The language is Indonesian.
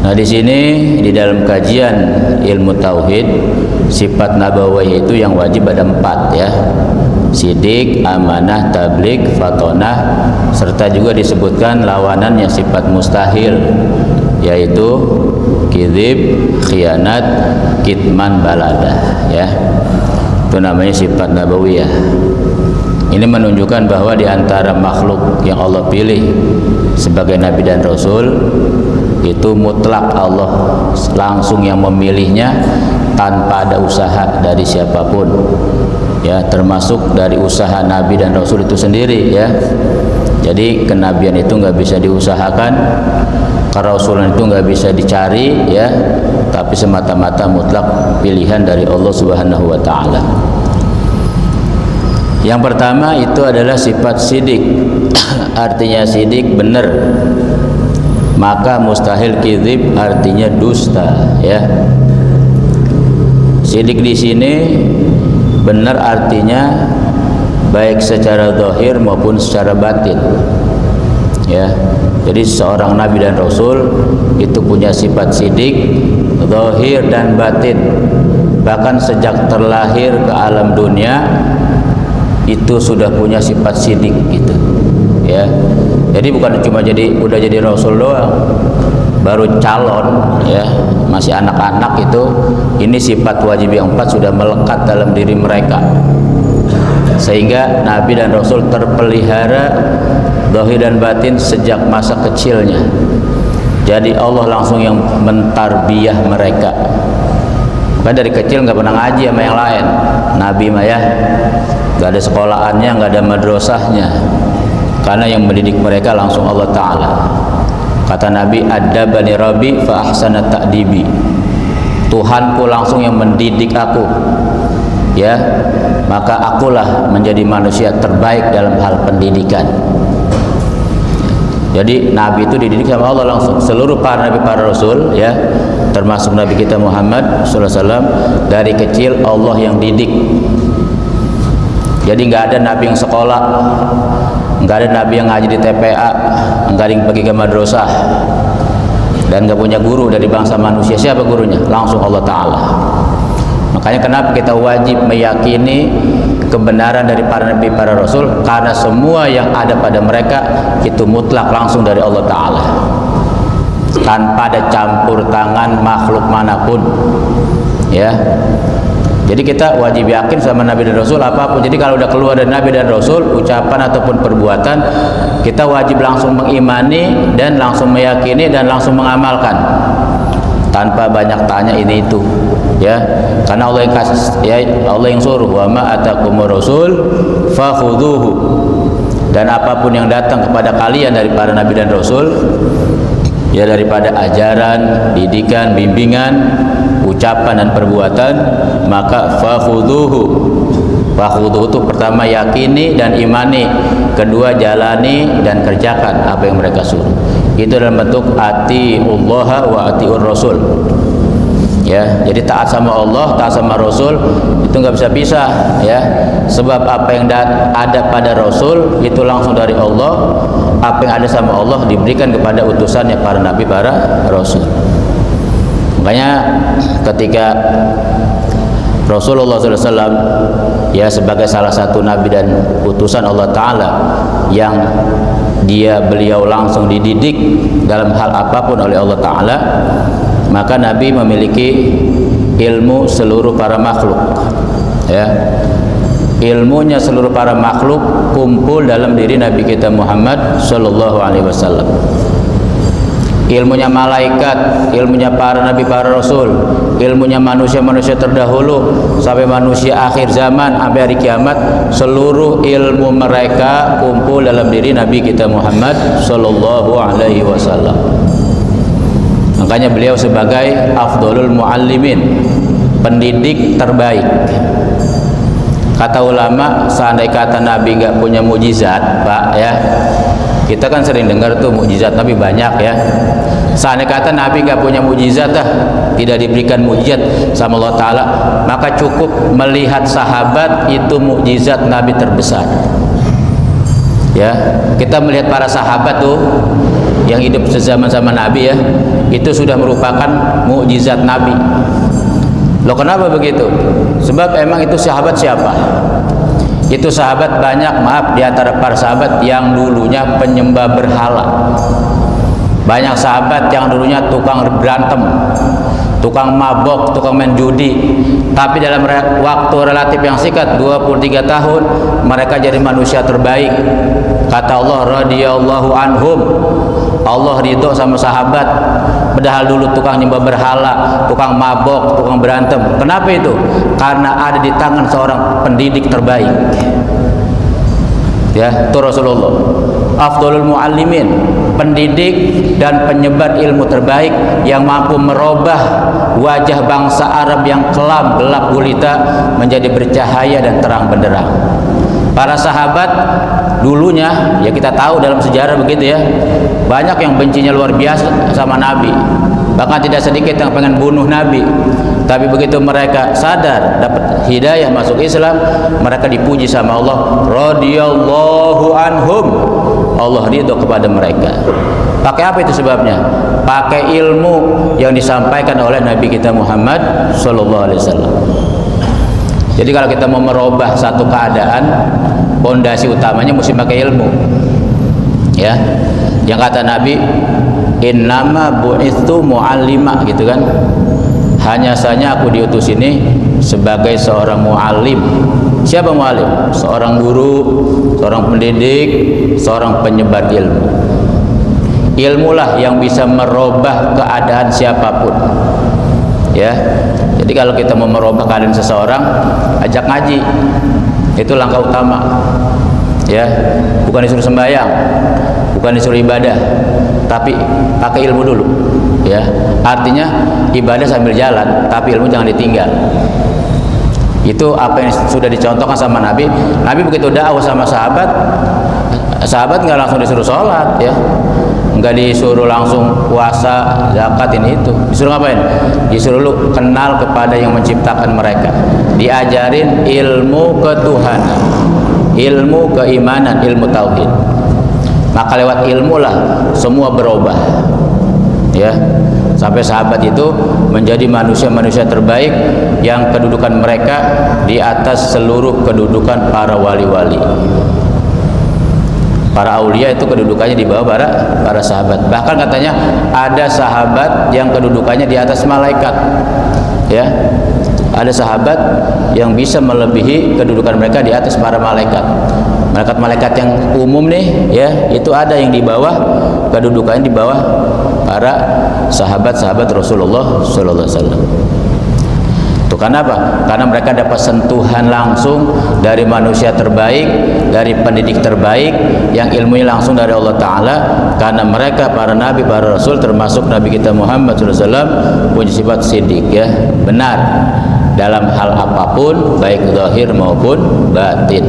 Nah, di sini di dalam kajian ilmu tauhid, sifat nabawiyah itu yang wajib ada 4 ya. Sidik, amanah, tabligh, fatonah, serta juga disebutkan lawanannya sifat mustahil, yaitu kidzib, khianat, kitman, baladah ya. Itu namanya sifat nabawiyah. Ini menunjukkan bahwa di antara makhluk yang Allah pilih sebagai nabi dan rasul itu mutlak Allah langsung yang memilihnya tanpa ada usaha dari siapapun ya, termasuk dari usaha nabi dan rasul itu sendiri ya. Jadi kenabian itu nggak bisa diusahakan, kerasulan itu nggak bisa dicari ya, tapi semata-mata mutlak pilihan dari Allah Subhanahu wa taala. Yang pertama itu adalah sifat sidik. Artinya sidik benar, maka mustahil kidzib artinya dusta ya. Sidik di sini benar artinya baik secara zahir maupun secara batin ya. Jadi seorang nabi dan rasul itu punya sifat sidik zahir dan batin, bahkan sejak terlahir ke alam dunia itu sudah punya sifat sidik gitu ya. Jadi bukan cuma udah jadi rasul doang, baru calon ya, masih anak-anak itu, ini sifat wajib yang 4 sudah melekat dalam diri mereka, sehingga nabi dan rasul terpelihara zahir dan batin sejak masa kecilnya. Jadi Allah langsung yang mentarbiyah mereka. Kan dari kecil nggak pernah ngaji sama yang lain, nabi mah ya, nggak ada sekolahannya, nggak ada madrasahnya, karena yang mendidik mereka langsung Allah Ta'ala. Kata Nabi, adabani rabbi fa ahsana ta'dibi, Tuhanku langsung yang mendidik aku ya, maka akulah menjadi manusia terbaik dalam hal pendidikan. Jadi nabi itu dididik sama Allah langsung. Seluruh para nabi, para rasul ya, termasuk nabi kita Muhammad sallallahu alaihi wasallam, dari kecil Allah yang didik. Jadi nggak ada nabi yang sekolah, nggak ada nabi yang ngaji di TPA, nggak ada yang pergi ke madrasah, dan nggak punya guru dari bangsa manusia. Siapa gurunya? Langsung Allah Ta'ala. Makanya kenapa kita wajib meyakini kebenaran dari para nabi, para rasul, karena semua yang ada pada mereka itu mutlak langsung dari Allah Ta'ala, tanpa ada campur tangan makhluk manapun ya. Jadi kita wajib yakin sama nabi dan rasul apapun. Jadi kalau udah keluar dari nabi dan rasul, ucapan ataupun perbuatan, kita wajib langsung mengimani dan langsung meyakini dan langsung mengamalkan tanpa banyak tanya ini itu ya. Karena Allah yang kasih ya, Allah yang suruh, wa ma atakumur rasul fakhudhuhu, dan apapun yang datang kepada kalian dari para nabi dan rasul ya, daripada ajaran, didikan, bimbingan, ucapan dan perbuatan, maka fakhudhuhu. Fakhudhuhu itu pertama yakini dan imani, kedua jalani dan kerjakan apa yang mereka suruh. Itu dalam bentuk atiullaha wa atiur rasul ya. Jadi taat sama Allah, taat sama rasul itu nggak bisa pisah ya, sebab apa yang ada pada rasul itu langsung dari Allah, apa yang ada sama Allah diberikan kepada utusannya para nabi, para rasul. Makanya ketika Rasulullah SAW ya, sebagai salah satu nabi dan utusan Allah Ta'ala yang beliau langsung dididik dalam hal apapun oleh Allah Ta'ala, maka nabi memiliki ilmu seluruh para makhluk ya. Ilmunya seluruh para makhluk kumpul dalam diri nabi kita Muhammad sallallahu alaihi wasallam. Ilmunya malaikat, ilmunya para nabi, para rasul, ilmunya manusia-manusia terdahulu sampai manusia akhir zaman sampai hari kiamat, seluruh ilmu mereka kumpul dalam diri nabi kita Muhammad sallallahu alaihi wasallam. Makanya beliau sebagai afdhalul muallimin, pendidik terbaik. Kata ulama, seandainya kata nabi nggak punya mukjizat, Pak ya, kita kan sering dengar tuh mukjizat Nabi banyak ya. Seandainya kata Nabi nggak punya mukjizat tidak diberikan mukjizat sama Allah Ta'ala, maka cukup melihat sahabat itu mukjizat Nabi terbesar ya. Kita melihat para sahabat tuh yang hidup sezaman sama Nabi ya, itu sudah merupakan mukjizat Nabi. Loh kenapa begitu? Sebab emang itu sahabat siapa? Itu sahabat banyak, maaf, di antara para sahabat yang dulunya penyembah berhala. Banyak sahabat yang dulunya tukang berantem, tukang mabok, tukang main judi. Tapi dalam waktu relatif yang singkat, 23 tahun, mereka jadi manusia terbaik. Kata Allah, radhiyallahu anhum. Allah ridho sama sahabat. Padahal dulu tukang nyembah berhala, tukang mabok, tukang berantem. Kenapa itu? Karena ada di tangan seorang pendidik terbaik. Ya, itu Rasulullah. Afdhalul muallimin, pendidik dan penyebar ilmu terbaik yang mampu merubah wajah bangsa Arab yang kelam, gelap gulita menjadi bercahaya dan terang benderang. Para sahabat dulunya, ya kita tahu dalam sejarah begitu ya, banyak yang bencinya luar biasa sama Nabi, bahkan tidak sedikit yang pengen bunuh Nabi. Tapi begitu mereka sadar dapat hidayah masuk Islam, mereka dipuji sama Allah, radhiyallahu anhum. Allah ridho kepada mereka. Pakai apa itu sebabnya? Pakai ilmu yang disampaikan oleh Nabi kita Muhammad sallallahu alaihi wasallam. Jadi kalau kita mau merubah satu keadaan, pondasi utamanya mesti pakai ilmu. Ya. Yang kata Nabi, innama bu'itsu mu'allima, gitu kan. Hanya saja aku diutus ini sebagai seorang mu'allim. Siapa mu'allim? Seorang guru, seorang pendidik, seorang penyebar ilmu. Ilmulah yang bisa merubah keadaan siapapun. Ya. Jadi kalau kita mau merubah keadaan seseorang, ajak ngaji. Itu langkah utama. Ya, bukan disuruh sembahyang, bukan disuruh ibadah, tapi pakai ilmu dulu. Ya, artinya ibadah sambil jalan, tapi ilmu jangan ditinggal. Itu apa yang sudah dicontohkan sama Nabi. Nabi begitu dakwah sama sahabat, sahabat nggak langsung disuruh sholat, ya, nggak disuruh langsung puasa, zakat, ini itu. Disuruh ngapain? Disuruh lu kenal kepada yang menciptakan mereka, diajarin ilmu ketuhanan, ilmu keimanan, ilmu tauhid. Maka lewat ilmu lah semua berubah. Ya, sampai sahabat itu menjadi manusia-manusia terbaik yang kedudukan mereka di atas seluruh kedudukan para wali-wali. Para aulia itu kedudukannya di bawah para sahabat. Bahkan katanya ada sahabat yang kedudukannya di atas malaikat. Ya, ada sahabat yang bisa melebihi kedudukan mereka di atas para malaikat. Malaikat-malaikat yang umum nih, ya, itu ada yang di bawah, kedudukannya di bawah para sahabat-sahabat Rasulullah sallallahu alaihi wasallam. Itu karena apa? Karena mereka dapat sentuhan langsung dari manusia terbaik, dari pendidik terbaik yang ilmunya langsung dari Allah Ta'ala. Karena mereka para nabi, para rasul, termasuk Nabi kita Muhammad SAW, punya sifat siddiq, ya, benar dalam hal apapun, baik zahir maupun batin.